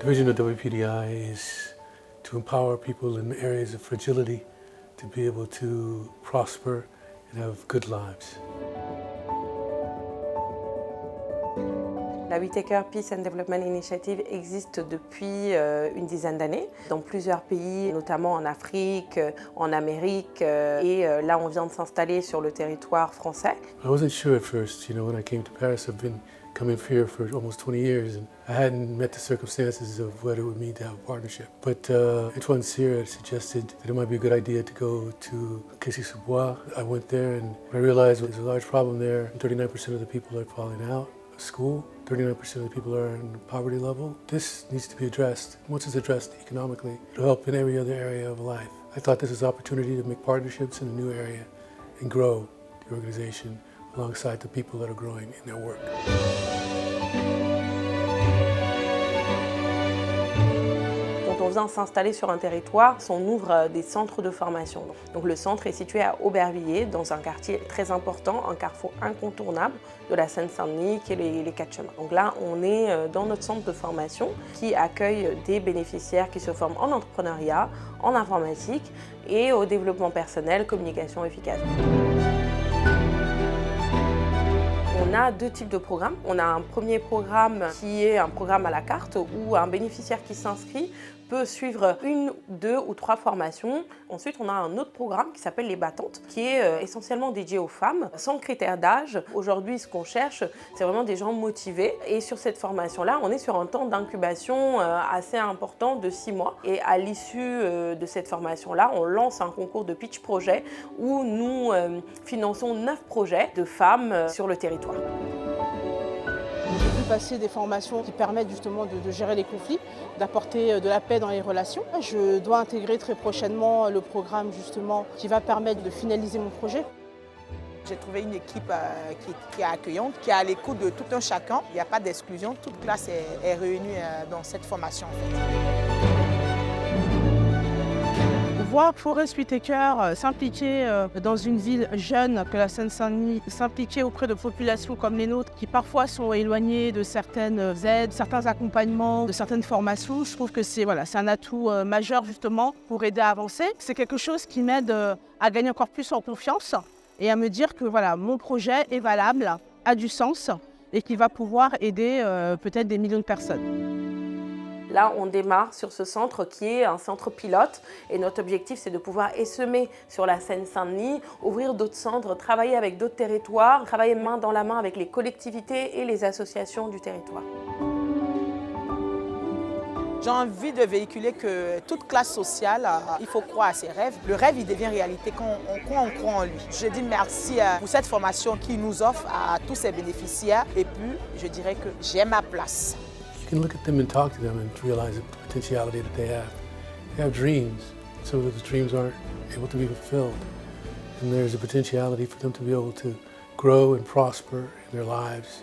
The vision of WPDI is to empower people in areas of fragility to be able to prosper and have good lives. La Whitaker Peace and Development Initiative existe depuis une dizaine d'années dans plusieurs pays, notamment en Afrique, en Amérique, et là on vient de s'installer sur le territoire français. I wasn't sure at first, when I came to Paris. I've been coming here for almost 20 years and I hadn't met the circumstances of what it would mean to have a partnership. But Antoine Cyr had suggested that it might be a good idea to go to Kissy-sous-Bois. I went there and I realized there's a large problem there. 39% of the people are falling out of school. 39% of the people are in poverty level. This needs to be addressed. Once it's addressed economically, it'll help in every other area of life. I thought this was an opportunity to make partnerships in a new area and grow the organization alongside the people that are growing in their work. Quand on vient s'installer sur un territoire, on ouvre des centres de formation. Donc le centre est situé à Aubervilliers, dans un quartier très important, un carrefour incontournable de la Seine-Saint-Denis qui est les 4 chemins. Donc là, on est dans notre centre de formation qui accueille des bénéficiaires qui se forment en entrepreneuriat, en informatique et au développement personnel, communication efficace. On a deux types de programmes. On a un premier programme qui est un programme à la carte où un bénéficiaire qui s'inscrit peut suivre 1, 2 ou 3 formations. Ensuite, on a un autre programme qui s'appelle les battantes, qui est essentiellement dédié aux femmes, sans critère d'âge. Aujourd'hui, ce qu'on cherche, c'est vraiment des gens motivés. Et sur cette formation-là, on est sur un temps d'incubation assez important de 6 mois. Et à l'issue de cette formation-là, on lance un concours de pitch projet où nous finançons 9 projets de femmes sur le territoire. J'ai pu passer des formations qui permettent justement de gérer les conflits, d'apporter de la paix dans les relations. Je dois intégrer très prochainement le programme justement qui va permettre de finaliser mon projet. J'ai trouvé une équipe qui est accueillante, qui est à l'écoute de tout un chacun. Il n'y a pas d'exclusion, toute classe est réunie dans cette formation. Voir Forest Whitaker s'impliquer dans une ville jeune que la Seine-Saint-Denis, s'impliquer auprès de populations comme les nôtres qui parfois sont éloignées de certaines aides, certains accompagnements, de certaines formations, je trouve que c'est un atout majeur justement pour aider à avancer. C'est quelque chose qui m'aide à gagner encore plus en confiance et à me dire que mon projet est valable, a du sens et qui va pouvoir aider peut-être des millions de personnes. Là, on démarre sur ce centre qui est un centre pilote et notre objectif, c'est de pouvoir essaimer sur la Seine-Saint-Denis, ouvrir d'autres centres, travailler avec d'autres territoires, travailler main dans la main avec les collectivités et les associations du territoire. J'ai envie de véhiculer que toute classe sociale, il faut croire à ses rêves. Le rêve, il devient réalité quand on croit en lui. Je dis merci pour cette formation qui nous offre à tous ces bénéficiaires et puis je dirais que j'ai ma place. You can look at them and talk to them and realize the potentiality that they have. They have dreams. Some of those dreams aren't able to be fulfilled. And there's a potentiality for them to be able to grow and prosper in their lives.